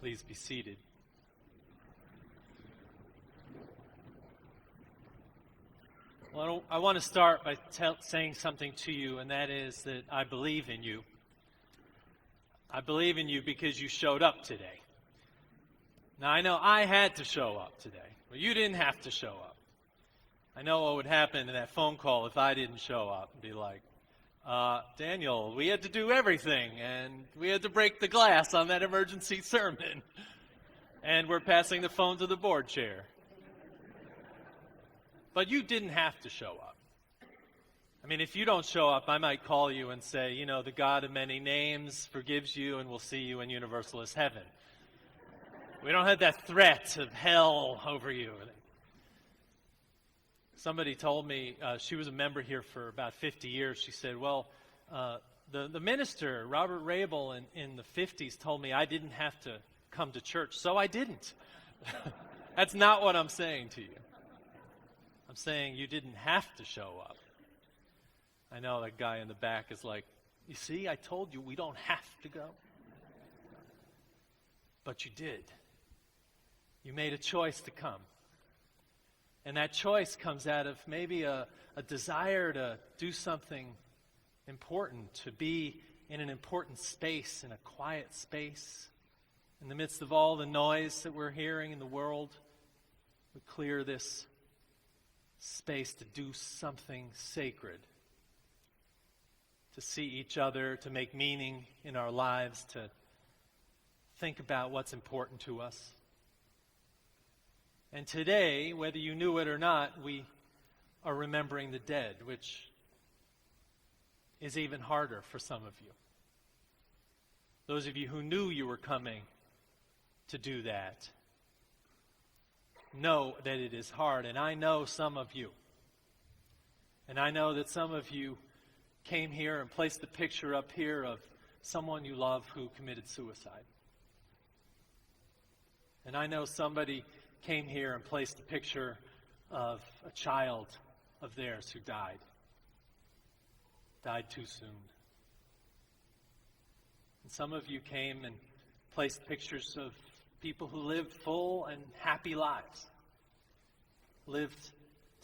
Please be seated. Well, I want to start by saying something to you, and that is that I believe in you. I believe in you because you showed up today. Now, I know I had to show up today, but you didn't have to show up. I know what would happen in that phone call if I didn't show up and be like, Daniel, we had to do everything, and we had to break the glass on that emergency sermon, and we're passing the phone to the board chair. But you didn't have to show up. I mean, if you don't show up, I might call you and say, you know, the God of many names forgives you and we'll see you in Universalist heaven. We don't have that threat of hell over you. Somebody told me, she was a member here for about 50 years. She said, well, the minister, Robert Rabel, in the 50s told me I didn't have to come to church, so I didn't. That's not what I'm saying to you. I'm saying you didn't have to show up. I know that guy in the back is like, you see, I told you we don't have to go. But you did. You made a choice to come. And that choice comes out of maybe a desire to do something important, to be in an important space, in a quiet space. In the midst of all the noise that we're hearing in the world, we clear this space to do something sacred, to see each other, to make meaning in our lives, to think about what's important to us. And today, whether you knew it or not, we are remembering the dead, which is even harder for some of you. Those of you who knew you were coming to do that know that it is hard, and I know some of you. And I know that some of you came here and placed the picture up here of someone you love who committed suicide. And I know somebody came here and placed a picture of a child of theirs who died too soon. And some of you came and placed pictures of people who lived full and happy lives, lived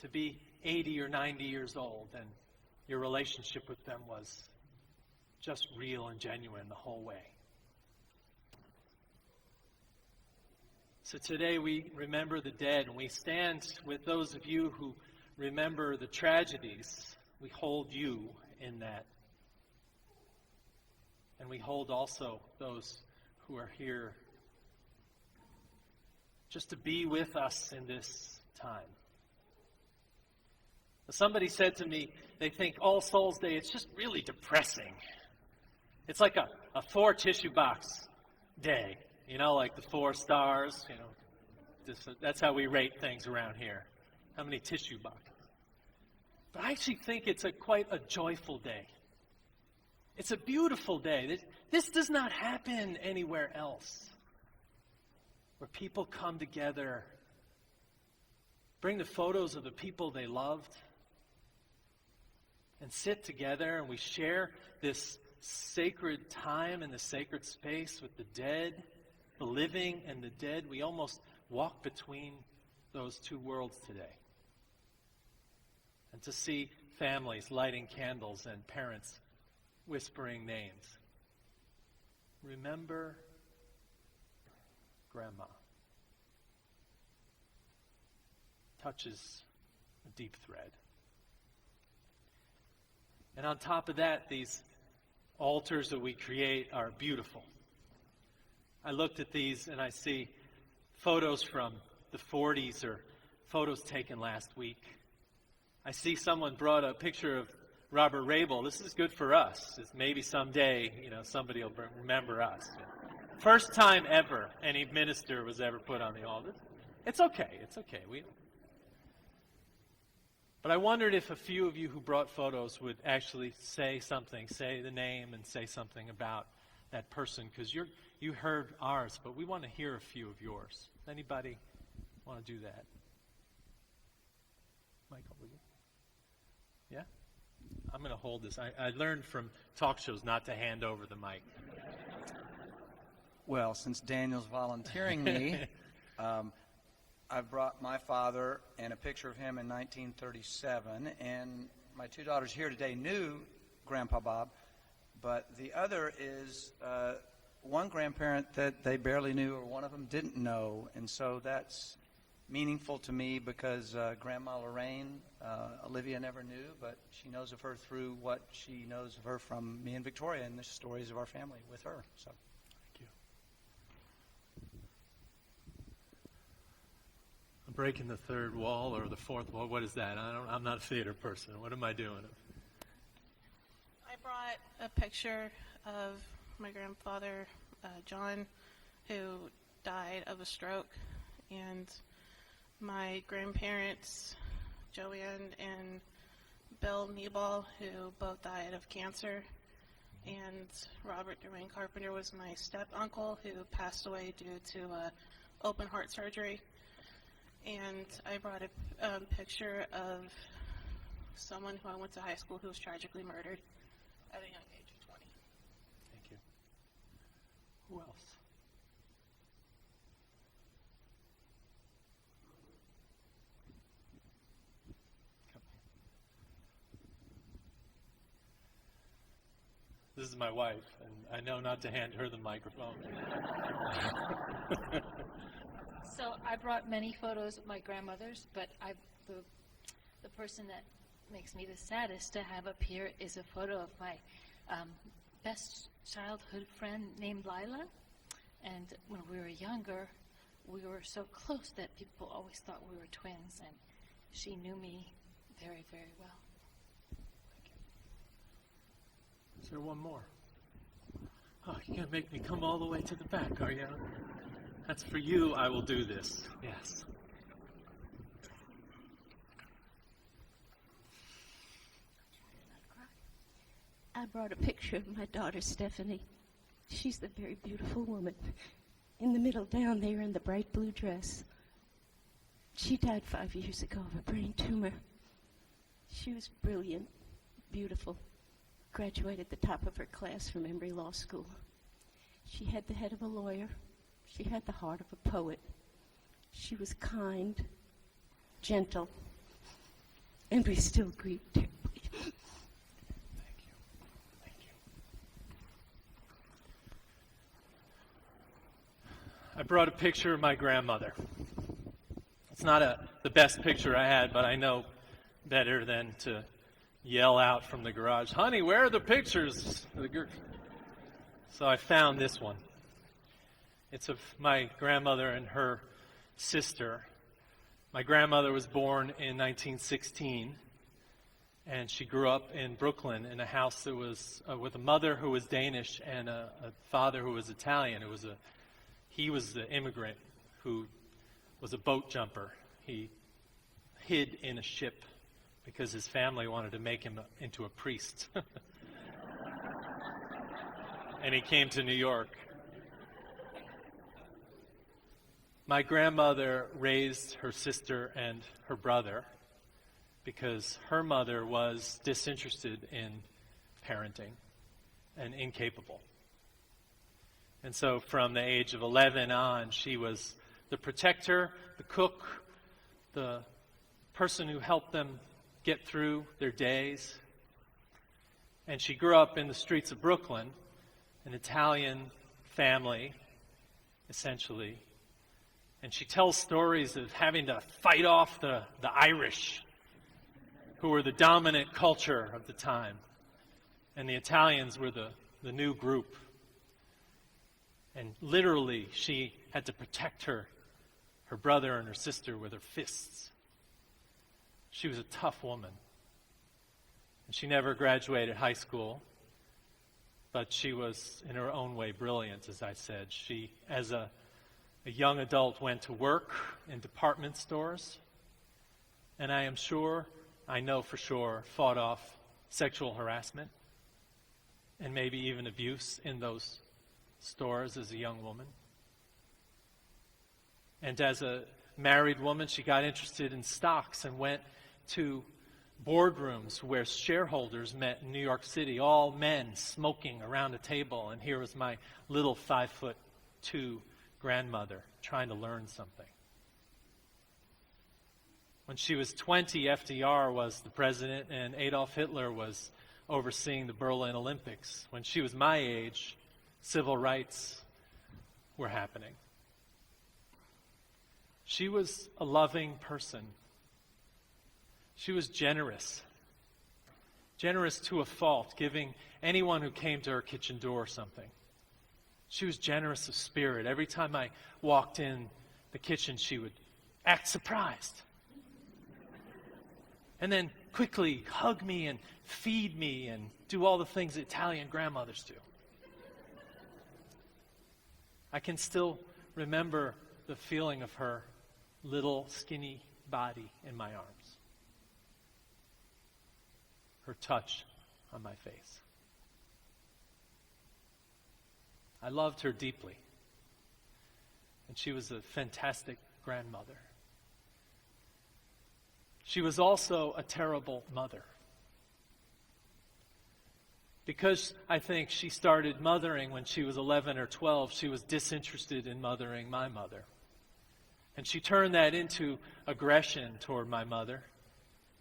to be 80 or 90 years old, and your relationship with them was just real and genuine the whole way. So today we remember the dead, and we stand with those of you who remember the tragedies. We hold you in that. And we hold also those who are here just to be with us in this time. Somebody said to me, they think All Souls Day, it's just really depressing. It's like a 4 tissue box day, you know, like the 4 stars, you know. That's how we rate things around here. How many tissue boxes? But I actually think it's quite a joyful day. It's a beautiful day. This does not happen anywhere else, where people come together, bring the photos of the people they loved, and sit together, and we share this sacred time and the sacred space with the dead, the living and the dead. We almost walk between those two worlds today. And to see families lighting candles and parents whispering names. Remember Grandma. Touches a deep thread. And on top of that, these altars that we create are beautiful. I looked at these and I see photos from the 40s or photos taken last week. I see someone brought a picture of Robert Rabel. This is good for us. Maybe someday, you know, somebody will remember us. First time ever any minister was ever put on the altar. It's okay. It's okay. But I wondered if a few of you who brought photos would actually say something, say the name and say something about that person, because you heard ours, but we want to hear a few of yours. Anybody want to do that? Michael, will you? Yeah? I'm going to hold this. I learned from talk shows not to hand over the mic. Well, since Daniel's volunteering me, I brought my father and a picture of him in 1937, and my two daughters here today knew Grandpa Bob, but the other is one grandparent that they barely knew, or one of them didn't know, and so that's meaningful to me because Grandma Lorraine, Olivia never knew, but she knows of her through what she knows of her from me and Victoria and the stories of our family with her. So, thank you. I'm breaking the third wall or the fourth wall. What is that? I'm not a theater person. What am I doing? I brought a picture of my grandfather, John, who died of a stroke, and my grandparents, Joanne and Bill Nieball, who both died of cancer, and Robert Dwayne Carpenter was my step-uncle who passed away due to open heart surgery. And I brought a picture of someone who I went to high school who was tragically murdered at a young age of 20. Thank you. Who else? This is my wife, and I know not to hand her the microphone. So I brought many photos of my grandmothers, but the person that makes me the saddest to have up here is a photo of my best childhood friend named Lila. And when we were younger, we were so close that people always thought we were twins, and she knew me very, very well. Is there one more? Oh, you're going to make me come all the way to the back, are you? That's for you, I will do this. Yes. I brought a picture of my daughter, Stephanie. She's the very beautiful woman. In the middle down there in the bright blue dress. She died 5 years ago of a brain tumor. She was brilliant, beautiful. Graduated the top of her class from Emory Law School. She had the head of a lawyer. She had the heart of a poet. She was kind, gentle, and we still grieve terribly. Thank you. Thank you. I brought a picture of my grandmother. It's not the best picture I had, but I know better than to yell out from the garage, "Honey, where are the pictures?" So I found this one. It's of my grandmother and her sister. My grandmother was born in 1916, and she grew up in Brooklyn in a house that was with a mother who was Danish and a father who was Italian. He was the immigrant who was a boat jumper. He hid in a ship because his family wanted to make him into a priest. And he came to New York. My grandmother raised her sister and her brother because her mother was disinterested in parenting and incapable. And so from the age of 11 on, she was the protector, the cook, the person who helped them get through their days. And she grew up in the streets of Brooklyn, an Italian family, essentially. And she tells stories of having to fight off the Irish, who were the dominant culture of the time. And the Italians were the new group. And literally, she had to protect her brother and her sister with her fists. She was a tough woman. And she never graduated high school, but she was, in her own way, brilliant, as I said. She, as a young adult, went to work in department stores, and I know for sure, fought off sexual harassment and maybe even abuse in those stores as a young woman. And as a married woman, she got interested in stocks and went to boardrooms where shareholders met in New York City, all men smoking around a table. And here was my little 5 foot to grandmother, trying to learn something. When she was 20, FDR was the president and Adolf Hitler was overseeing the Berlin Olympics. When she was my age, civil rights were happening. She was a loving person. She was generous to a fault, giving anyone who came to her kitchen door something. She was generous of spirit. Every time I walked in the kitchen, she would act surprised. And then quickly hug me and feed me and do all the things that Italian grandmothers do. I can still remember the feeling of her little skinny body in my arms. Her touch on my face. I loved her deeply. And she was a fantastic grandmother. She was also a terrible mother. Because I think she started mothering when she was 11 or 12, she was disinterested in mothering my mother. And she turned that into aggression toward my mother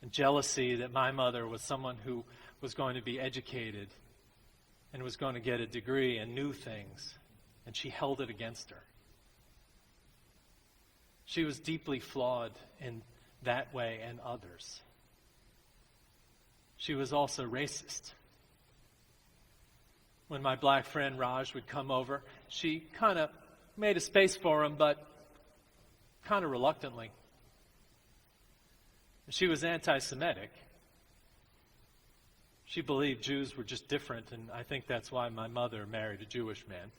and jealousy that my mother was someone who was going to be educated and was going to get a degree and knew things. And she held it against her. She was deeply flawed in that way and others. She was also racist. When my black friend Raj would come over, she kind of made a space for him, but kind of reluctantly. She was anti-Semitic. She believed Jews were just different, and I think that's why my mother married a Jewish man.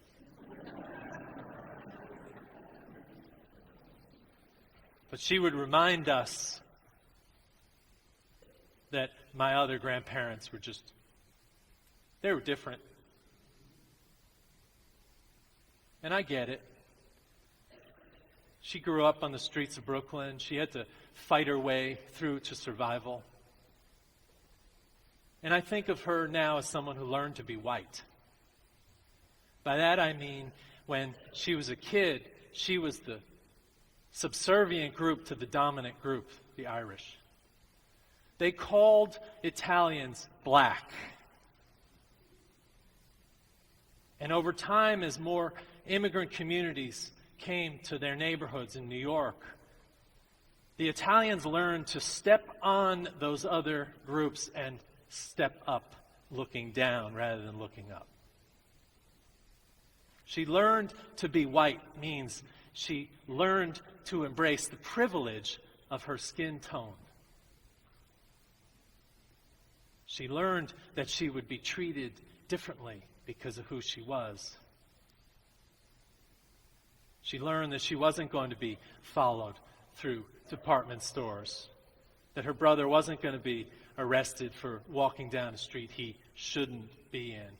But she would remind us that my other grandparents were they were different. And I get it. She grew up on the streets of Brooklyn. She had to fight her way through to survival. And I think of her now as someone who learned to be white. By that I mean, when she was a kid, she was the subservient group to the dominant group, the Irish. They called Italians black. And over time, as more immigrant communities came to their neighborhoods in New York, the Italians learned to step on those other groups and step up, looking down rather than looking up. She learned to be white means she learned to embrace the privilege of her skin tone. She learned that she would be treated differently because of who she was. She learned that she wasn't going to be followed through department stores, that her brother wasn't going to be arrested for walking down a street he shouldn't be in.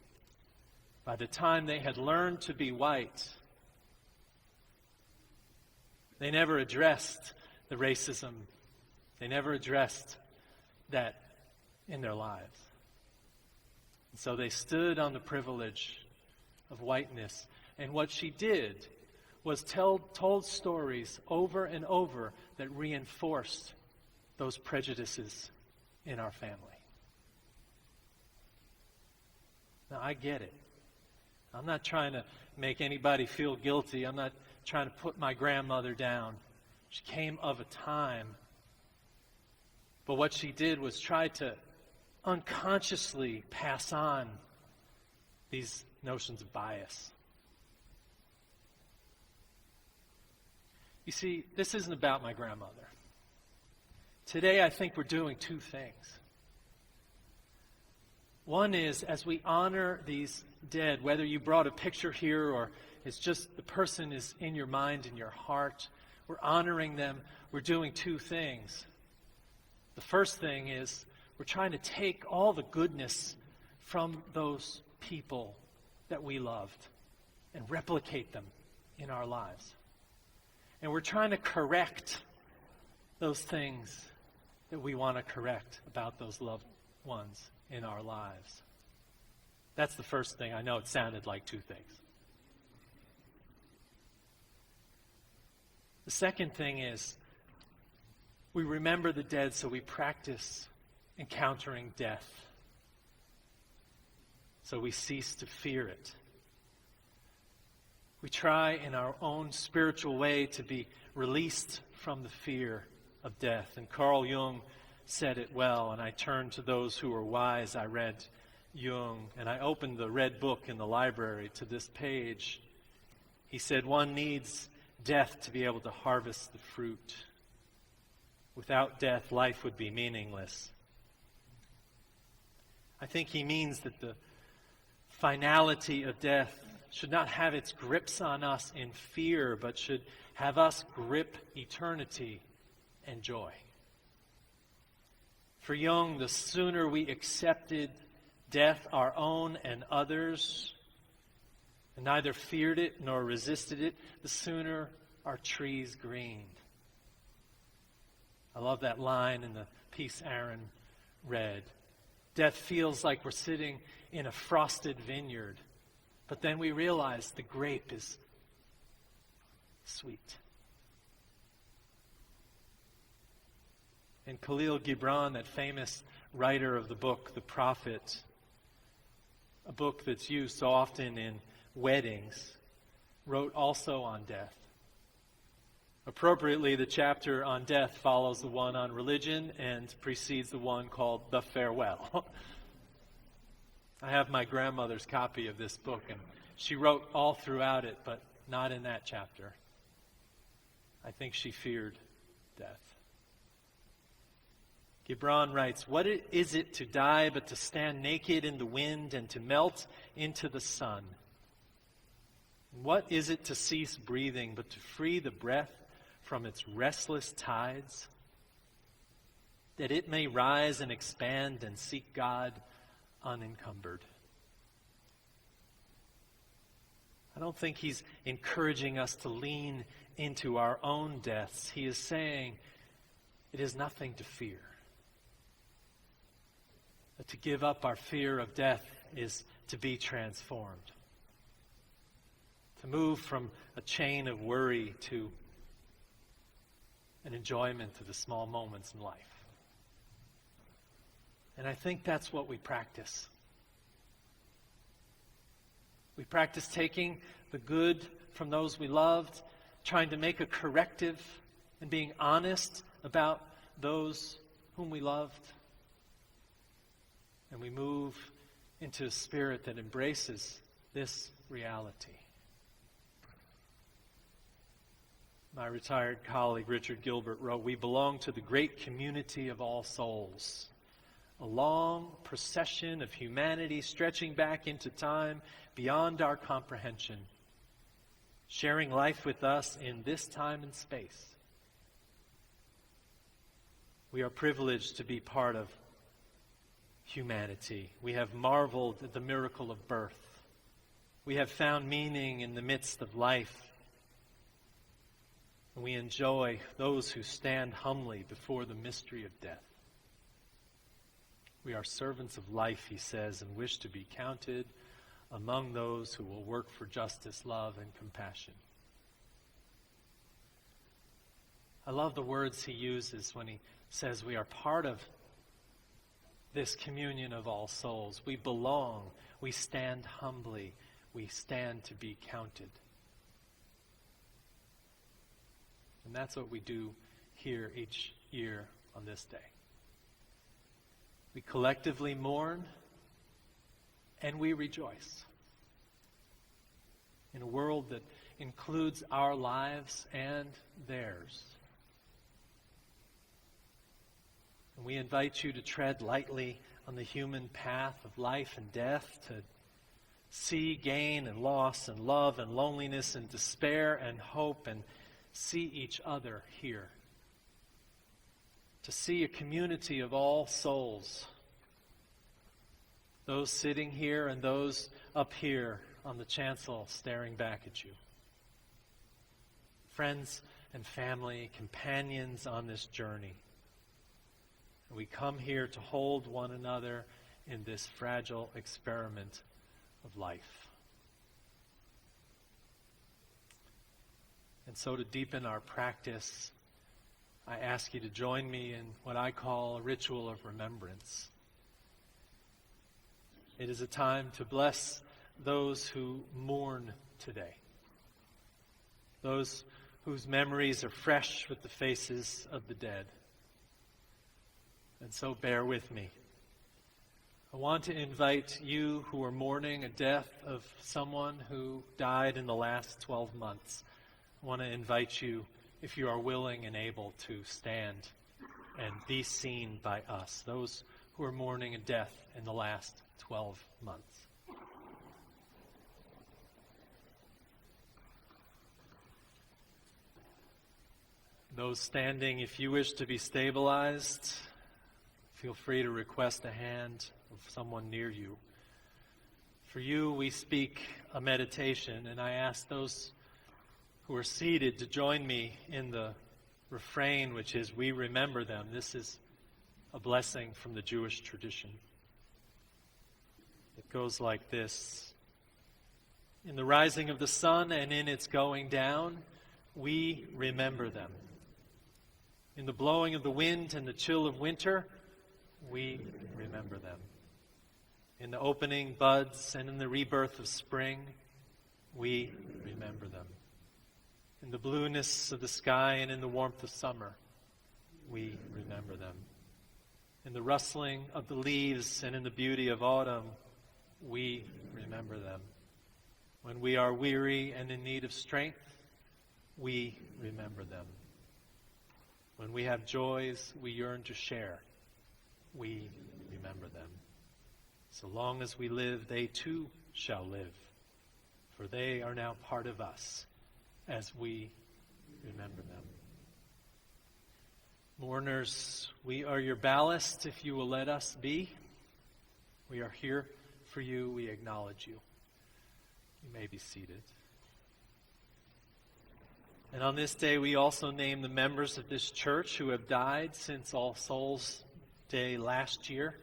By the time they had learned to be white, they never addressed the racism. They never addressed that in their lives. And so they stood on the privilege of whiteness. And what she did was told stories over and over that reinforced those prejudices in our family. Now, I get it. I'm not trying to make anybody feel guilty. I'm not trying to put my grandmother down. She came of a time. But what she did was try to unconsciously pass on these notions of bias. You see, this isn't about my grandmother. Today, I think we're doing two things. One is, as we honor these dead, whether you brought a picture here or it's just the person is in your mind, in your heart, we're honoring them. We're doing two things. The first thing is we're trying to take all the goodness from those people that we loved and replicate them in our lives. And we're trying to correct those things that we want to correct about those loved ones in our lives. That's the first thing. I know it sounded like two things. The second thing is we remember the dead, so we practice encountering death. So we cease to fear it. We try in our own spiritual way to be released from the fear of death. And Carl Jung said it well, and I turned to those who were wise. I read Jung, and I opened the red book in the library to this page. He said, one needs death to be able to harvest the fruit. Without death, life would be meaningless. I think he means that the finality of death should not have its grips on us in fear, but should have us grip eternity and joy. For Jung, the sooner we accepted death, our own and others, and neither feared it nor resisted it, the sooner our trees greened. I love that line in the piece Aaron read. Death feels like we're sitting in a frosted vineyard, but then we realize the grape is sweet. And Khalil Gibran, that famous writer of the book, The Prophet, a book that's used so often in weddings, wrote also on death. Appropriately, the chapter on death follows the one on religion and precedes the one called The Farewell. I have my grandmother's copy of this book, and she wrote all throughout it, but not in that chapter. I think she feared death. Gibran writes, what is it to die but to stand naked in the wind and to melt into the sun? What is it to cease breathing but to free the breath from its restless tides, that it may rise and expand and seek God unencumbered? I don't think he's encouraging us to lean into our own deaths. He is saying it is nothing to fear. That to give up our fear of death is to be transformed. To move from a chain of worry to an enjoyment of the small moments in life. And I think that's what we practice. We practice taking the good from those we loved, trying to make a corrective, and being honest about those whom we loved. And we move into a spirit that embraces this reality. My retired colleague Richard Gilbert wrote, we belong to the great community of all souls, a long procession of humanity stretching back into time beyond our comprehension, sharing life with us in this time and space. We are privileged to be part of humanity. We have marveled at the miracle of birth. We have found meaning in the midst of life. And we enjoy those who stand humbly before the mystery of death. We are servants of life, he says, and wish to be counted among those who will work for justice, love, and compassion. I love the words he uses when he says we are part of this communion of all souls. We belong. We stand humbly. We stand to be counted. And that's what we do here each year on this day. We collectively mourn and we rejoice. In a world that includes our lives and theirs. And we invite you to tread lightly on the human path of life and death, to see gain and loss and love and loneliness and despair and hope, and see each other here. To see a community of all souls, those sitting here and those up here on the chancel staring back at you. Friends and family, companions on this journey. And we come here to hold one another in this fragile experiment of life. And so to deepen our practice, I ask you to join me in what I call a ritual of remembrance. It is a time to bless those who mourn today, those whose memories are fresh with the faces of the dead. And so bear with me. I want to invite you who are mourning a death of someone who died in the last 12 months. I want to invite you, if you are willing and able, to stand and be seen by us, those who are mourning a death in the last 12 months. Those standing, if you wish to be stabilized, feel free to request a hand of someone near you. For you, we speak a meditation, and I ask those who are seated to join me in the refrain, which is, we remember them. This is a blessing from the Jewish tradition. It goes like this. In the rising of the sun and in its going down, we remember them. In the blowing of the wind and the chill of winter, we remember them. In the opening buds and in the rebirth of spring, we remember them. In the blueness of the sky and in the warmth of summer, we remember them. In the rustling of the leaves and in the beauty of autumn, we remember them. When we are weary and in need of strength, we remember them. When we have joys we yearn to share, we remember them. So long as we live, they too shall live, for they are now part of us as we remember them. Mourners, we are your ballast if you will let us be. We are here for you. We acknowledge you. You may be seated. And on this day, we also name the members of this church who have died since All Souls Day last year.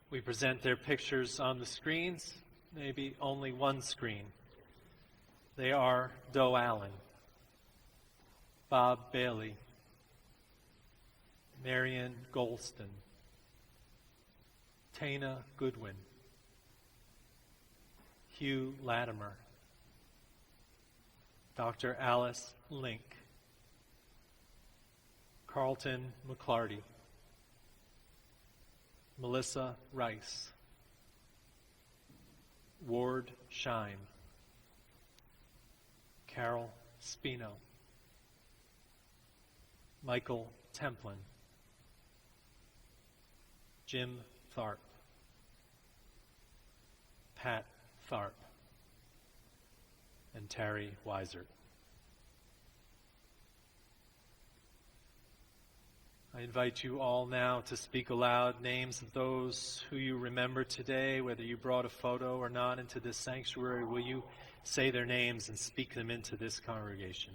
We present their pictures on the screens, maybe only one screen. They are Doe Allen, Bob Bailey, Marion Golston, Tana Goodwin, Hugh Latimer, Dr. Alice Link, Carlton McClarty, Melissa Rice, Ward Shine, Carol Spino, Michael Templin, Jim Tharp, Pat Tharp, and Terry Weiser. I invite you all now to speak aloud names of those who you remember today, whether you brought a photo or not into this sanctuary. Will you say their names and speak them into this congregation?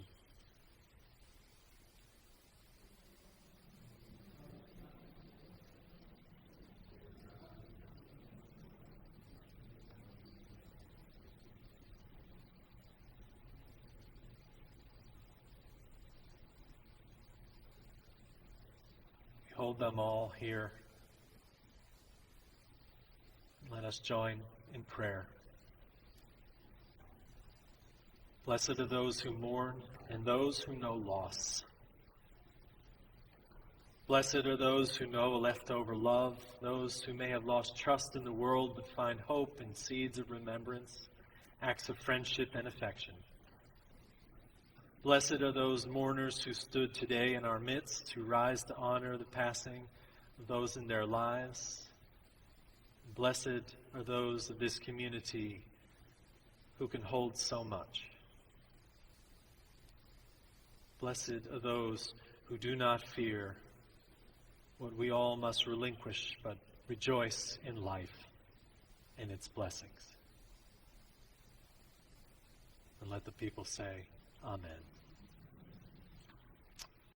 Hold them all here. Let us join in prayer. Blessed are those who mourn and those who know loss. Blessed are those who know a leftover love, those who may have lost trust in the world but find hope in seeds of remembrance, acts of friendship and affection. Blessed are those mourners who stood today in our midst to rise to honor the passing of those in their lives. Blessed are those of this community who can hold so much. Blessed are those who do not fear what we all must relinquish, but rejoice in life and its blessings. And let the people say, Amen.